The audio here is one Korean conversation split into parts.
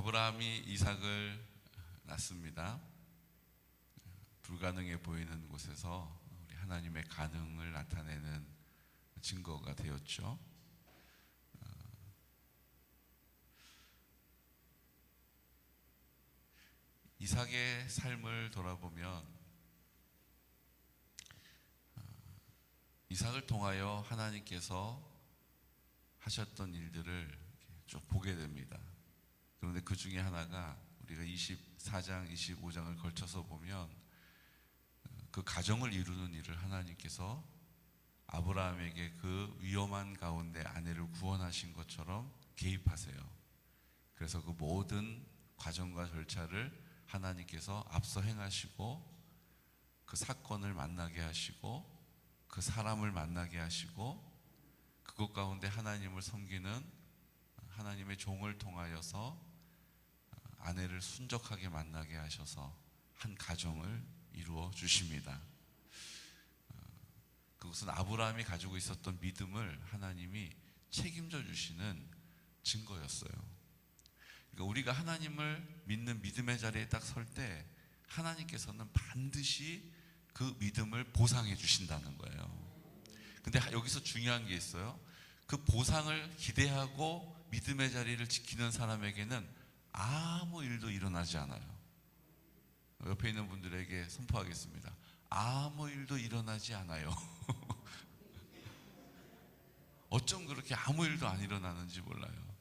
아브라함이 이삭을 낳습니다. 불가능해 보이는 곳에서 우리 하나님의 가능을 나타내는 증거가 되었죠. 이삭의 삶을 돌아보면 이삭을 통하여 하나님께서 하셨던 일들을 쭉 보게 됩니다. 그런데 그 중에 하나가 우리가 24장, 25장을 걸쳐서 보면 그 가정을 이루는 일을 하나님께서 아브라함에게 그 위험한 가운데 아내를 구원하신 것처럼 개입하세요. 그래서 그 모든 과정과 절차를 하나님께서 앞서 행하시고 그 사건을 만나게 하시고 그 사람을 만나게 하시고 그것 가운데 하나님을 섬기는 하나님의 종을 통하여서 아내를 순적하게 만나게 하셔서 한 가정을 이루어 주십니다. 그것은 아브라함이 가지고 있었던 믿음을 하나님이 책임져 주시는 증거였어요. 그러니까 우리가 하나님을 믿는 믿음의 자리에 딱 설 때 하나님께서는 반드시 그 믿음을 보상해 주신다는 거예요. 근데 여기서 중요한 게 있어요. 그 보상을 기대하고 믿음의 자리를 지키는 사람에게는 아무 일도 일어나지 않아요. 옆에 있는 분들에게 선포하겠습니다. 아무 일도 일어나지 않아요. 어쩜 그렇게 아무 일도 안 일어나는지 몰라요.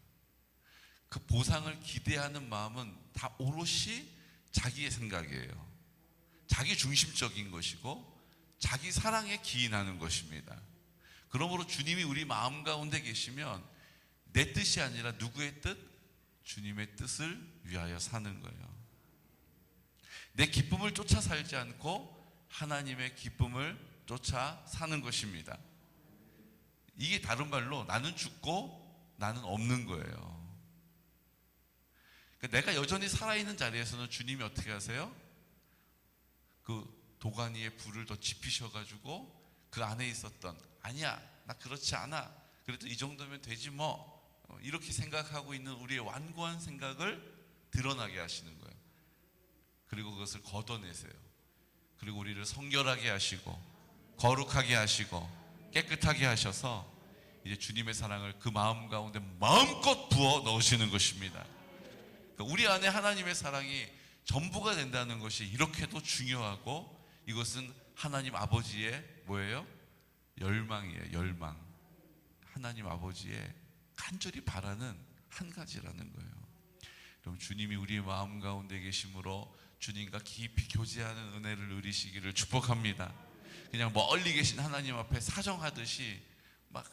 그 보상을 기대하는 마음은 다 오롯이 자기의 생각이에요. 자기 중심적인 것이고 자기 사랑에 기인하는 것입니다. 그러므로 주님이 우리 마음 가운데 계시면 내 뜻이 아니라 누구의 뜻? 주님의 뜻을 위하여 사는 거예요. 내 기쁨을 쫓아 살지 않고 하나님의 기쁨을 쫓아 사는 것입니다. 이게 다른 말로 나는 죽고 나는 없는 거예요. 그러니까 내가 여전히 살아있는 자리에서는 주님이 어떻게 하세요? 그 도가니 위에 불을 더 지피셔가지고 그 안에 있었던 아니야 나 그렇지 않아 그래도 이 정도면 되지 뭐 이렇게 생각하고 있는 우리의 완고한 생각을 드러나게 하시는 거예요. 그리고 그것을 걷어내세요. 그리고 우리를 성결하게 하시고 거룩하게 하시고 깨끗하게 하셔서 이제 주님의 사랑을 그 마음 가운데 마음껏 부어 넣으시는 것입니다. 그러니까 우리 안에 하나님의 사랑이 전부가 된다는 것이 이렇게도 중요하고 이것은 하나님 아버지의 뭐예요? 열망이에요. 열망. 하나님 아버지의 간절히 바라는 한 가지라는 거예요. 그럼 주님이 우리 마음 가운데 계심으로 주님과 깊이 교제하는 은혜를 누리시기를 축복합니다. 그냥 멀리 계신 하나님 앞에 사정하듯이 막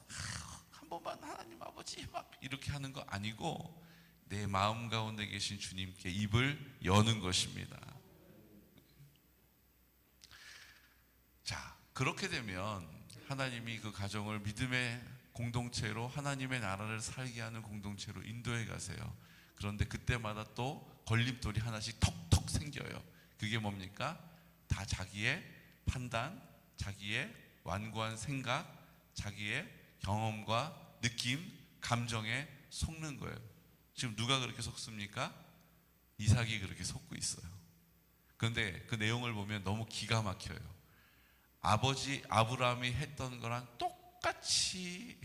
한 번만 하나님 아버지 막 이렇게 하는 거 아니고 내 마음 가운데 계신 주님께 입을 여는 것입니다. 자, 그렇게 되면 하나님이 그 가정을 믿음의 공동체로 하나님의 나라를 살게 하는 공동체로 인도해 가세요. 그런데 그때마다 또 걸림돌이 하나씩 톡톡 생겨요. 그게 뭡니까? 다 자기의 판단, 자기의 완고한 생각, 자기의 경험과 느낌, 감정에 속는 거예요. 지금 누가 그렇게 속습니까? 이삭이 그렇게 속고 있어요. 그런데 그 내용을 보면 너무 기가 막혀요. 아버지 아브라함이 했던 거랑 똑같이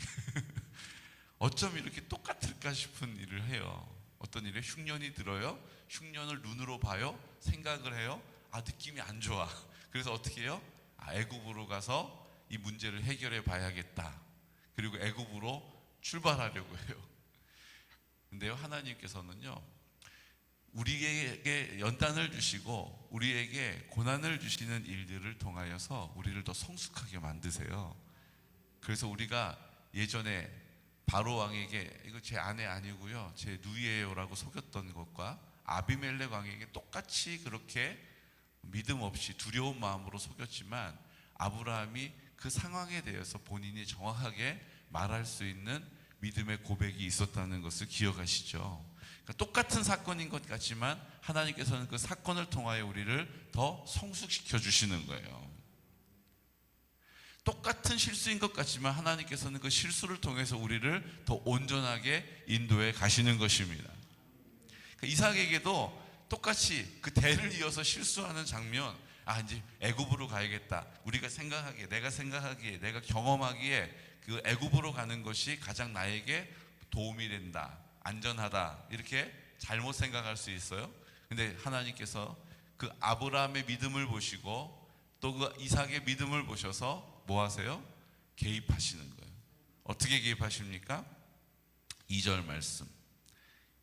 어쩜 이렇게 똑같을까 싶은 일을 해요. 어떤 일에 흉년이 들어요. 흉년을 눈으로 봐요. 생각을 해요. 아, 느낌이 안 좋아. 그래서 어떻게 해요? 애굽으로 가서 이 문제를 해결해 봐야겠다. 그리고 애굽으로 출발하려고 해요. 근데요, 하나님께서는요, 우리에게 연단을 주시고 우리에게 고난을 주시는 일들을 통하여서 우리를 더 성숙하게 만드세요. 그래서 우리가 예전에 바로 왕에게 이거 제 아내 아니고요, 제 누이예요라고 속였던 것과 아비멜렉 왕에게 똑같이 그렇게 믿음 없이 두려운 마음으로 속였지만 아브라함이 그 상황에 대해서 본인이 정확하게 말할 수 있는 믿음의 고백이 있었다는 것을 기억하시죠. 그러니까 똑같은 사건인 것 같지만 하나님께서는 그 사건을 통하여 우리를 더 성숙시켜 주시는 거예요. 똑같은 실수인 것 같지만 하나님께서는 그 실수를 통해서 우리를 더 온전하게 인도해 가시는 것입니다. 이삭에게도 똑같이 그 대를 이어서 실수하는 장면, 이제 애굽으로 가야겠다. 우리가 생각하기에, 내가 생각하기에, 내가 경험하기에 그 애굽으로 가는 것이 가장 나에게 도움이 된다, 안전하다, 이렇게 잘못 생각할 수 있어요. 근데 하나님께서 그 아브라함의 믿음을 보시고 또 그 이삭의 믿음을 보셔서 뭐 하세요? 개입하시는 거예요. 어떻게 개입하십니까? 2절 말씀,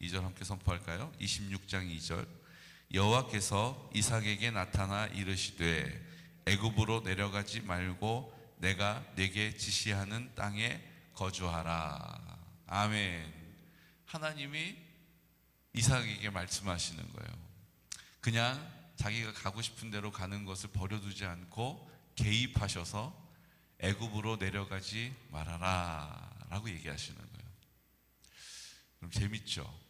2절 함께 선포할까요? 26장 2절. 여호와께서 이삭에게 나타나 이르시되 애굽으로 내려가지 말고 내가 네게 지시하는 땅에 거주하라. 아멘. 하나님이 이삭에게 말씀하시는 거예요. 그냥 자기가 가고 싶은 대로 가는 것을 버려두지 않고 개입하셔서 애굽으로 내려가지 말아라 라고 얘기하시는 거예요. 그럼 재밌죠?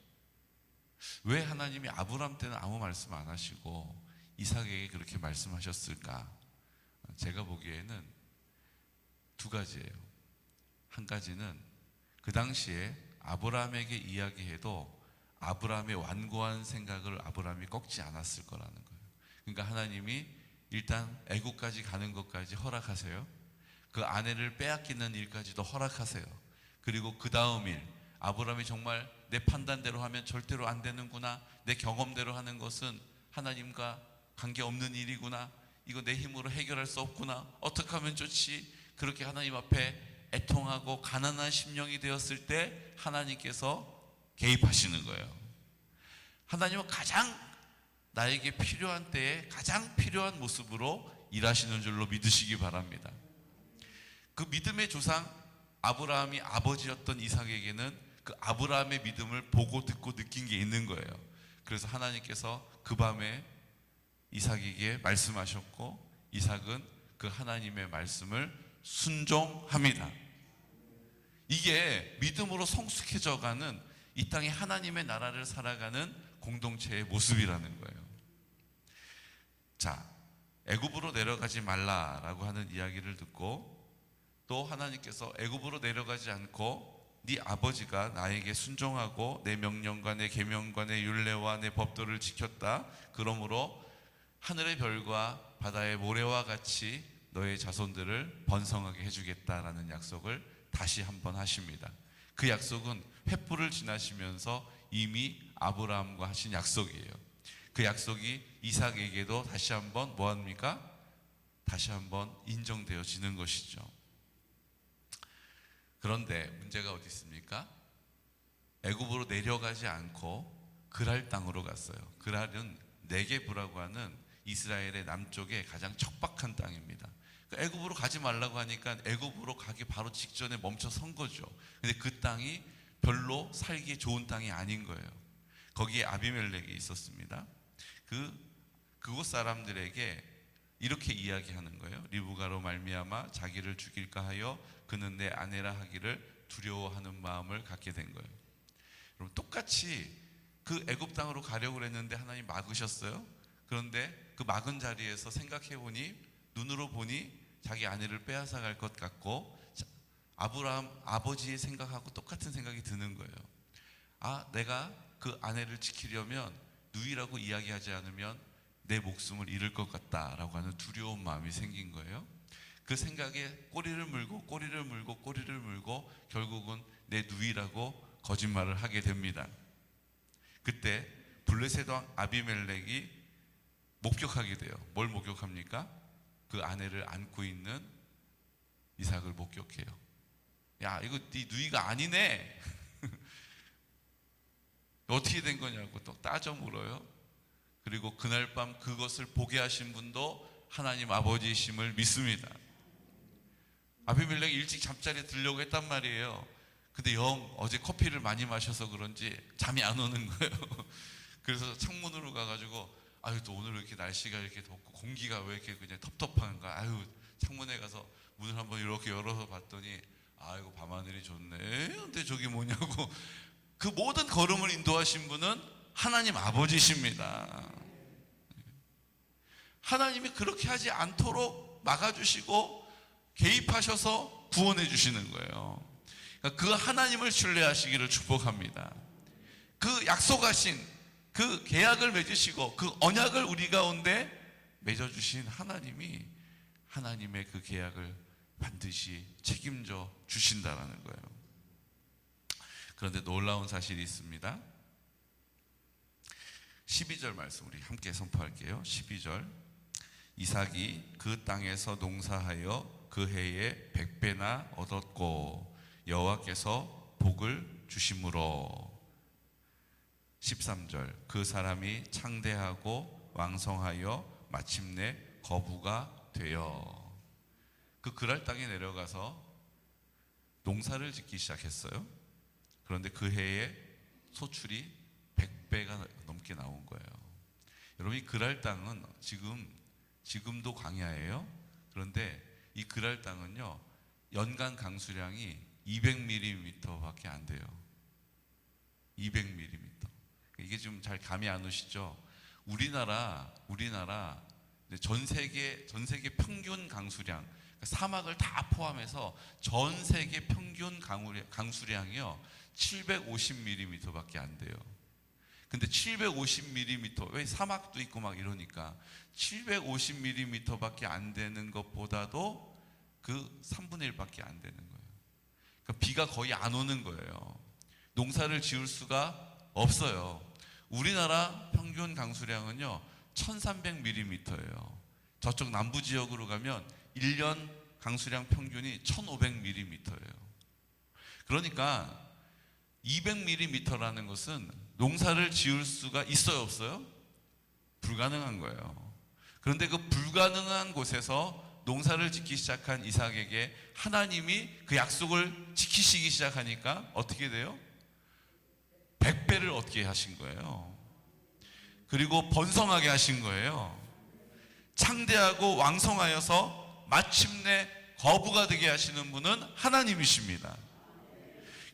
왜 하나님이 아브라함 때는 아무 말씀 안 하시고 이삭에게 그렇게 말씀하셨을까? 제가 보기에는 두 가지예요. 한 가지는 그 당시에 아브라함에게 이야기해도 아브라함의 완고한 생각을 아브라함이 꺾지 않았을 거라는 거예요. 그러니까 하나님이 일단 애국까지 가는 것까지 허락하세요. 그 아내를 빼앗기는 일까지도 허락하세요. 그리고 그 다음 일, 아브라함이 정말 내 판단대로 하면 절대로 안 되는구나, 내 경험대로 하는 것은 하나님과 관계없는 일이구나, 이거 내 힘으로 해결할 수 없구나, 어떻게 하면 좋지, 그렇게 하나님 앞에 애통하고 가난한 심령이 되었을 때 하나님께서 개입하시는 거예요. 하나님은 가장 나에게 필요한 때에 가장 필요한 모습으로 일하시는 줄로 믿으시기 바랍니다. 그 믿음의 조상 아브라함이 아버지였던 이삭에게는 그 아브라함의 믿음을 보고 듣고 느낀 게 있는 거예요. 그래서 하나님께서 그 밤에 이삭에게 말씀하셨고 이삭은 그 하나님의 말씀을 순종합니다. 이게 믿음으로 성숙해져가는 이 땅에 하나님의 나라를 살아가는 공동체의 모습이라는 거예요. 자, 애굽으로 내려가지 말라라고 하는 이야기를 듣고 또 하나님께서 애굽으로 내려가지 않고 네 아버지가 나에게 순종하고 내 명령과 내 계명과 내 율례와 내 법도를 지켰다. 그러므로 하늘의 별과 바다의 모래와 같이 너의 자손들을 번성하게 해주겠다라는 약속을 다시 한번 하십니다. 그 약속은 횃불을 지나시면서 이미 아브라함과 하신 약속이에요. 그 약속이 이삭에게도 다시 한번 뭐합니까? 다시 한번 인정되어지는 것이죠. 그런데 문제가 어디 있습니까? 애굽으로 내려가지 않고 그랄 땅으로 갔어요. 그랄은 네게브라고 하는 이스라엘의 남쪽에 가장 척박한 땅입니다. 애굽으로 가지 말라고 하니까 애굽으로 가기 바로 직전에 멈춰 선 거죠. 근데 그 땅이 별로 살기 좋은 땅이 아닌 거예요. 거기에 아비멜렉이 있었습니다. 그곳 사람들에게 이렇게 이야기하는 거예요. 리브가로 말미암아 자기를 죽일까 하여 그는 내 아내라 하기를 두려워하는 마음을 갖게 된 거예요. 여러분, 똑같이 그 애굽 땅으로 가려고 했는데 하나님 막으셨어요. 그런데 그 막은 자리에서 생각해 보니, 눈으로 보니 자기 아내를 빼앗아 갈 것 같고, 아브라함 아버지의 생각하고 똑같은 생각이 드는 거예요. 내가 그 아내를 지키려면 누이라고 이야기하지 않으면 내 목숨을 잃을 것 같다라고 하는 두려운 마음이 생긴 거예요. 그 생각에 꼬리를 물고 결국은 내 누이라고 거짓말을 하게 됩니다. 그때 블레셋 왕 아비멜렉이 목격하게 돼요. 뭘 목격합니까? 그 아내를 안고 있는 이삭을 목격해요. 야, 이거 네 누이가 아니네. 어떻게 된 거냐고 또 따져 물어요. 그리고 그날 밤 그것을 보게 하신 분도 하나님 아버지이심을 믿습니다. 아비멜렉이 일찍 잠자리에 들려고 했단 말이에요. 근데 어제 커피를 많이 마셔서 그런지 잠이 안 오는 거예요. 그래서 창문으로 가가지고 또 오늘 왜 이렇게 날씨가 이렇게 덥고 공기가 왜 이렇게 그냥 텁텁한가. 창문에 가서 문을 한번 이렇게 열어서 봤더니 이거 밤하늘이 좋네. 근데 저기 뭐냐고. 그 모든 걸음을 인도하신 분은 하나님 아버지십니다. 하나님이 그렇게 하지 않도록 막아주시고 개입하셔서 구원해 주시는 거예요. 그 하나님을 신뢰하시기를 축복합니다. 그 약속하신 그 계약을 맺으시고 그 언약을 우리 가운데 맺어주신 하나님이 하나님의 그 계약을 반드시 책임져 주신다라는 거예요. 그런데 놀라운 사실이 있습니다. 12절 말씀 우리 함께 선포할게요. 12절. 이삭이 그 땅에서 농사하여 그 해에 100배나 얻었고 여호와께서 복을 주심으로. 13절. 그 사람이 창대하고 왕성하여 마침내 거부가 되어. 그 그랄 땅에 내려가서 농사를 짓기 시작했어요. 그런데 그 해에 소출이 100배가 넘게 나온 거예요. 여러분, 이 그랄 땅은 지금도 광야예요. 그런데 이 그랄 땅은요, 연간 강수량이 200mm밖에 안 돼요. 200mm. 이게 좀 잘 감이 안 오시죠? 우리나라 전 세계 평균 강수량, 사막을 다 포함해서 전 세계 평균 강수량이요 750mm밖에 안 돼요. 근데 750mm, 왜 사막도 있고 막 이러니까 750mm밖에 안 되는 것보다도 그 3분의 1밖에 안 되는 거예요. 그러니까 비가 거의 안 오는 거예요. 농사를 지을 수가 없어요. 우리나라 평균 강수량은요 1300mm예요. 저쪽 남부 지역으로 가면 1년 강수량 평균이 1500mm예요. 그러니까 200mm라는 것은 농사를 지을 수가 있어요, 없어요? 불가능한 거예요. 그런데 그 불가능한 곳에서 농사를 짓기 시작한 이삭에게 하나님이 그 약속을 지키시기 시작하니까 어떻게 돼요? 100배를 얻게 하신 거예요. 그리고 번성하게 하신 거예요. 창대하고 왕성하여서 마침내 거부가 되게 하시는 분은 하나님이십니다.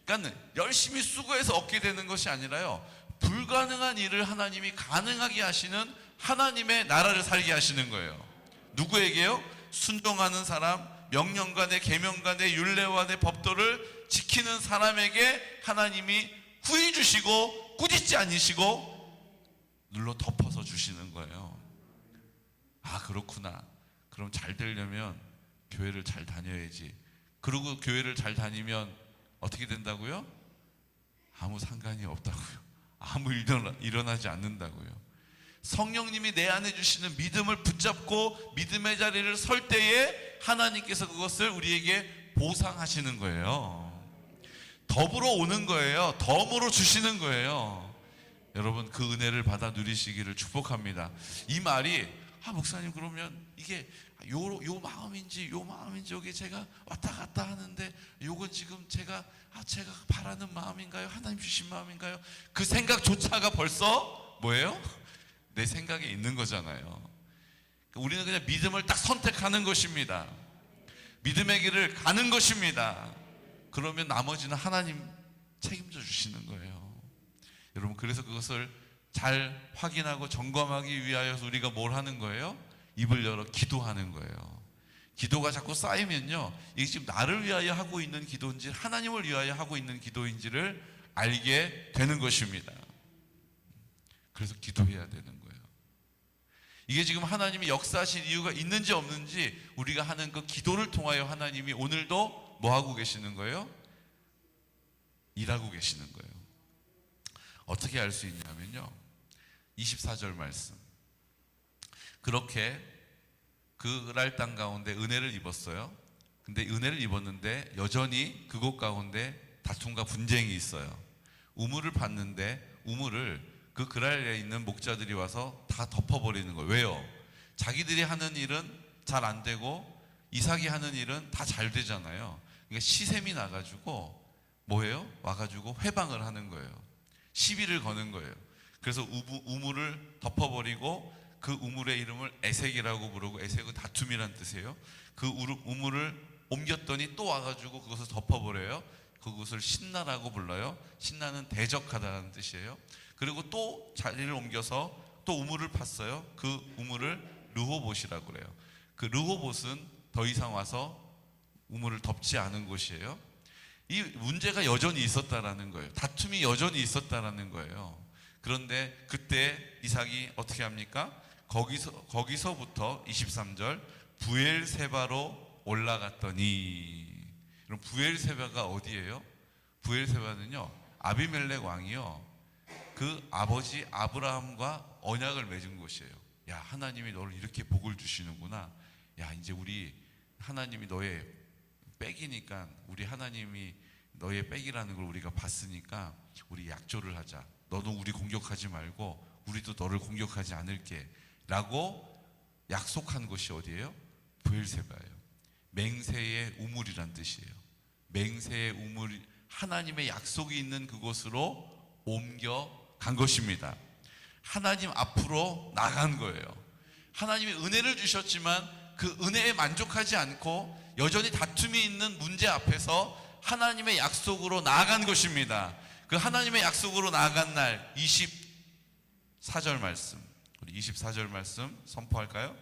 그러니까 열심히 수고해서 얻게 되는 것이 아니라요, 불가능한 일을 하나님이 가능하게 하시는 하나님의 나라를 살게 하시는 거예요. 누구에게요? 순종하는 사람, 명령관의 계명관의 율례관의 법도를 지키는 사람에게 하나님이 후히 주시고 꾸짖지 않으시고 눌러 덮어서 주시는 거예요. 아, 그렇구나. 그럼 잘 되려면 교회를 잘 다녀야지. 그리고 교회를 잘 다니면 어떻게 된다고요? 아무 상관이 없다고요. 아무 일도 일어나지 않는다고요. 성령님이 내 안에 주시는 믿음을 붙잡고 믿음의 자리를 설 때에 하나님께서 그것을 우리에게 보상하시는 거예요. 더불어 오는 거예요. 덤으로 주시는 거예요. 여러분, 그 은혜를 받아 누리시기를 축복합니다. 이 말이 목사님, 그러면 이게 요 마음인지 여기 제가 왔다 갔다 하는데 요건 지금 제가 바라는 마음인가요? 하나님 주신 마음인가요? 그 생각조차가 벌써 뭐예요? 내 생각에 있는 거잖아요. 우리는 그냥 믿음을 딱 선택하는 것입니다. 믿음의 길을 가는 것입니다. 그러면 나머지는 하나님 책임져 주시는 거예요. 여러분, 그래서 그것을 잘 확인하고 점검하기 위하여서 우리가 뭘 하는 거예요? 입을 열어 기도하는 거예요. 기도가 자꾸 쌓이면요, 이게 지금 나를 위하여 하고 있는 기도인지 하나님을 위하여 하고 있는 기도인지를 알게 되는 것입니다. 그래서 기도해야 되는 거예요. 이게 지금 하나님이 역사하신 이유가 있는지 없는지 우리가 하는 그 기도를 통하여 하나님이 오늘도 뭐 하고 계시는 거예요? 일하고 계시는 거예요. 어떻게 알 수 있냐면요, 24절 말씀. 그렇게 그랄 땅 가운데 은혜를 입었어요. 근데 은혜를 입었는데 여전히 그곳 가운데 다툼과 분쟁이 있어요. 우물을 팠는데 우물을 그 그랄에 있는 목자들이 와서 다 덮어버리는 거예요. 왜요? 자기들이 하는 일은 잘 안 되고 이삭이 하는 일은 다 잘 되잖아요. 그러니까 시샘이 나가지고 뭐예요? 와가지고 회방을 하는 거예요. 시비를 거는 거예요. 그래서 우물을 덮어버리고 그 우물의 이름을 에색이라고 부르고, 에색은 다툼이란 뜻이에요. 그 우물을 옮겼더니 또 와가지고 그것을 덮어버려요. 그것을 신나라고 불러요. 신나는 대적하다는 뜻이에요. 그리고 또 자리를 옮겨서 또 우물을 팠어요. 그 우물을 르호봇이라고 그래요. 그 르호봇은 더 이상 와서 우물을 덮지 않은 곳이에요. 이 문제가 여전히 있었다라는 거예요. 다툼이 여전히 있었다라는 거예요. 그런데 그때 이삭이 어떻게 합니까? 거기서부터 23절 부엘세바로 올라갔더니, 그럼 부엘세바가 어디예요? 부엘세바는요, 아비멜렉 왕이요, 그 아버지 아브라함과 언약을 맺은 곳이에요. 야, 하나님이 너를 이렇게 복을 주시는구나. 야, 이제 우리 하나님이 너의 백이니까, 우리 하나님이 너의 백이라는 걸 우리가 봤으니까 우리 약조를 하자. 너도 우리 공격하지 말고 우리도 너를 공격하지 않을게 라고 약속한 곳이 어디예요? 부엘세바예요. 맹세의 우물이란 뜻이에요. 맹세의 우물, 하나님의 약속이 있는 그곳으로 옮겨간 것입니다. 하나님 앞으로 나간 거예요. 하나님이 은혜를 주셨지만 그 은혜에 만족하지 않고 여전히 다툼이 있는 문제 앞에서 하나님의 약속으로 나아간 것입니다. 그 하나님의 약속으로 나아간 날 24절 말씀, 우리 24절 말씀 선포할까요?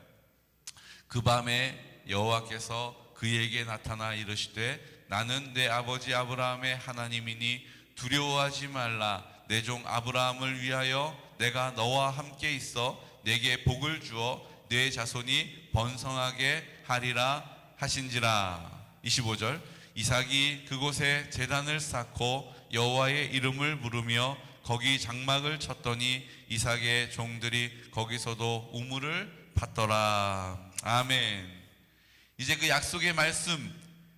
그 밤에 여호와께서 그에게 나타나 이르시되 나는 내 아버지 아브라함의 하나님이니 두려워하지 말라. 내 종 아브라함을 위하여 내가 너와 함께 있어 내게 복을 주어 내 자손이 번성하게 하리라 하신지라. 25절 이삭이 그곳에 제단을 쌓고 여호와의 이름을 부르며 거기 장막을 쳤더니 이삭의 종들이 거기서도 우물을 팠더라. 아멘. 이제 그 약속의 말씀,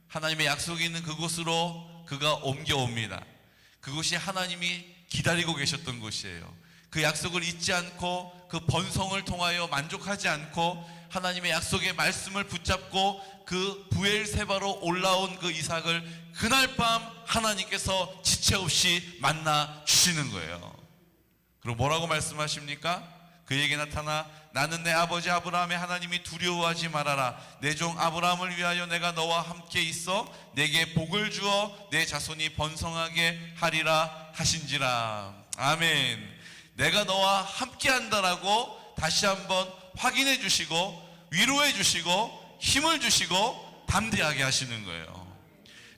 하나님의 약속이 있는 그곳으로 그가 옮겨옵니다. 그곳이 하나님이 기다리고 계셨던 곳이에요. 그 약속을 잊지 않고 그 번성을 통하여 만족하지 않고 하나님의 약속의 말씀을 붙잡고 그 부엘세바로 올라온 그 이삭을 그날 밤 하나님께서 지체 없이 만나 주시는 거예요. 그리고 뭐라고 말씀하십니까? 그에게 나타나 나는 내 아버지 아브라함의 하나님이 두려워하지 말아라. 내 종 아브라함을 위하여 내가 너와 함께 있어 내게 복을 주어 내 자손이 번성하게 하리라 하신지라. 아멘. 내가 너와 함께 한다라고 다시 한번 확인해 주시고 위로해 주시고 힘을 주시고 담대하게 하시는 거예요.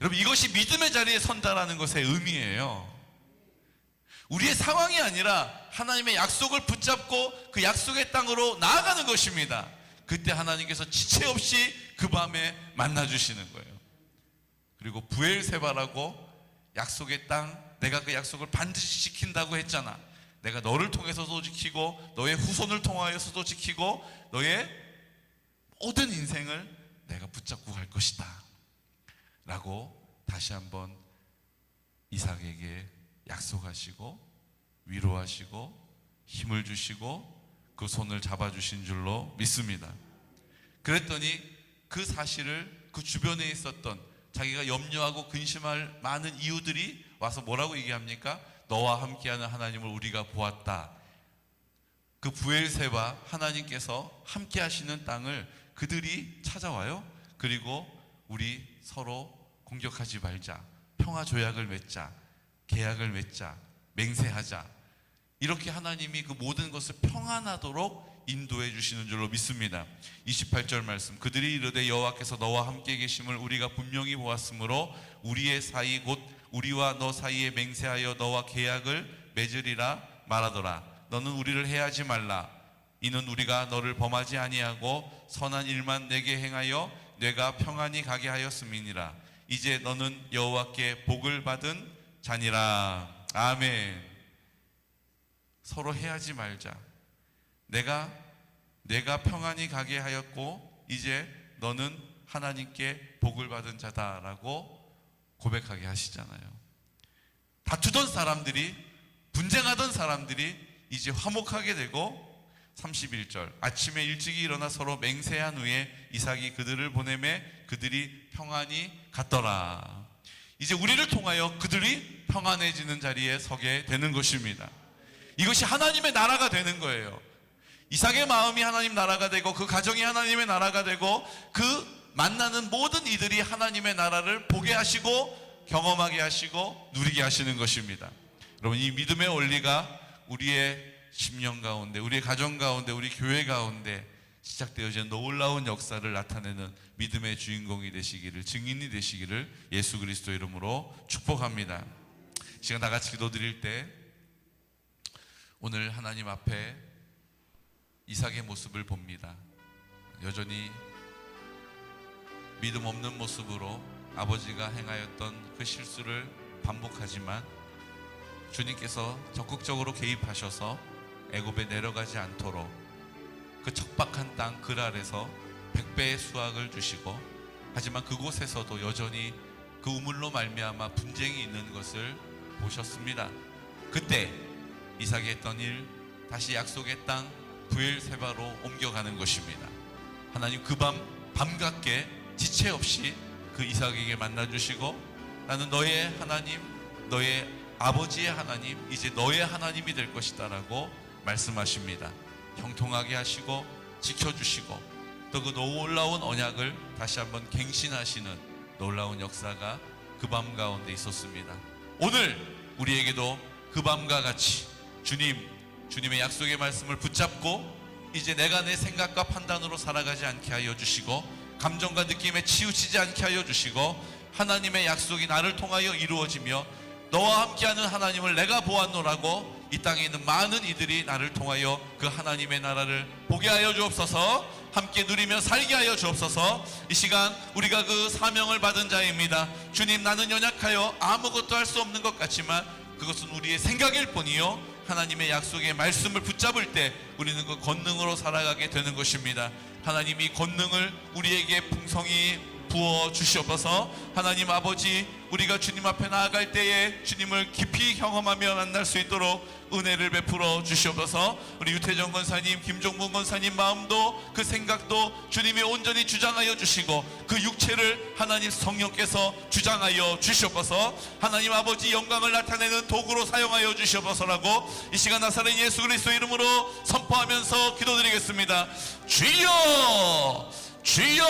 여러분, 이것이 믿음의 자리에 선다라는 것의 의미예요. 우리의 상황이 아니라 하나님의 약속을 붙잡고 그 약속의 땅으로 나아가는 것입니다. 그때 하나님께서 지체 없이 그 밤에 만나주시는 거예요. 그리고 부엘세바라고 약속의 땅, 내가 그 약속을 반드시 지킨다고 했잖아. 내가 너를 통해서도 지키고 너의 후손을 통하여서도 지키고 너의 모든 인생을 내가 붙잡고 갈 것이다 라고 다시 한번 이삭에게 약속하시고 위로하시고 힘을 주시고 그 손을 잡아주신 줄로 믿습니다. 그랬더니 그 사실을 그 주변에 있었던 자기가 염려하고 근심할 많은 이유들이 와서 뭐라고 얘기합니까? 너와 함께하는 하나님을 우리가 보았다. 그 부엘세바, 하나님께서 함께하시는 땅을 그들이 찾아와요. 그리고 우리 서로 공격하지 말자, 평화 조약을 맺자, 계약을 맺자, 맹세하자, 이렇게 하나님이 그 모든 것을 평안하도록 인도해 주시는 줄로 믿습니다. 28절 말씀, 그들이 이르되 여호와께서 너와 함께 계심을 우리가 분명히 보았으므로 우리의 사이 곧 우리와 너 사이에 맹세하여 너와 계약을 맺으리라 말하더라. 너는 우리를 해하지 말라. 이는 우리가 너를 범하지 아니하고 선한 일만 내게 행하여 내가 평안히 가게 하였음이니라. 이제 너는 여호와께 복을 받은 자니라. 아멘. 서로 해하지 말자. 내가 평안히 가게 하였고 이제 너는 하나님께 복을 받은 자다라고 고백하게 하시잖아요. 다투던 사람들이, 분쟁하던 사람들이 이제 화목하게 되고 31절 아침에 일찍이 일어나 서로 맹세한 후에 이삭이 그들을 보내매 그들이 평안히 갔더라. 이제 우리를 통하여 그들이 평안해지는 자리에 서게 되는 것입니다. 이것이 하나님의 나라가 되는 거예요. 이삭의 마음이 하나님 나라가 되고 그 가정이 하나님의 나라가 되고 그 만나는 모든 이들이 하나님의 나라를 보게 하시고 경험하게 하시고 누리게 하시는 것입니다. 여러분, 이 믿음의 원리가 우리의 심령 가운데, 우리의 가정 가운데, 우리 교회 가운데 시작되어진 놀라운 역사를 나타내는 믿음의 주인공이 되시기를, 증인이 되시기를 예수 그리스도 이름으로 축복합니다. 시간 다 같이 기도드릴 때 오늘 하나님 앞에 이삭의 모습을 봅니다. 여전히 믿음 없는 모습으로 아버지가 행하였던 그 실수를 반복하지만 주님께서 적극적으로 개입하셔서 애굽에 내려가지 않도록 그 척박한 땅 글 아래서 100배의 수확을 주시고, 하지만 그곳에서도 여전히 그 우물로 말미암아 분쟁이 있는 것을 보셨습니다. 그때 이삭이 했던 일, 다시 약속의 땅 브엘세바로 옮겨가는 것입니다. 하나님 그 밤같게 지체 없이 그 이삭에게 만나주시고, 나는 너의 하나님, 너의 아버지의 하나님, 이제 너의 하나님이 될 것이다 라고 말씀하십니다. 형통하게 하시고 지켜주시고, 또 그 놀라운 언약을 다시 한번 갱신하시는 놀라운 역사가 그 밤 가운데 있었습니다. 오늘 우리에게도 그 밤과 같이 주님의 약속의 말씀을 붙잡고 이제 내가 내 생각과 판단으로 살아가지 않게 하여 주시고, 감정과 느낌에 치우치지 않게 하여 주시고, 하나님의 약속이 나를 통하여 이루어지며 너와 함께하는 하나님을 내가 보았노라고 이 땅에 있는 많은 이들이 나를 통하여 그 하나님의 나라를 보게 하여 주옵소서. 함께 누리며 살게 하여 주옵소서. 이 시간 우리가 그 사명을 받은 자입니다. 주님, 나는 연약하여 아무것도 할 수 없는 것 같지만 그것은 우리의 생각일 뿐이요, 하나님의 약속의 말씀을 붙잡을 때 우리는 그 권능으로 살아가게 되는 것입니다. 하나님이 권능을 우리에게 풍성히 부어 주시옵소서. 하나님 아버지, 우리가 주님 앞에 나아갈 때에 주님을 깊이 경험하며 만날 수 있도록 은혜를 베풀어 주시옵소서. 우리 유태정 권사님, 김종문 권사님 마음도 그 생각도 주님이 온전히 주장하여 주시고, 그 육체를 하나님 성령께서 주장하여 주시옵소서. 하나님 아버지, 영광을 나타내는 도구로 사용하여 주시옵소서라고 이 시간 나사렛 예수 그리스도 이름으로 선포하면서 기도드리겠습니다. 주여, 주여,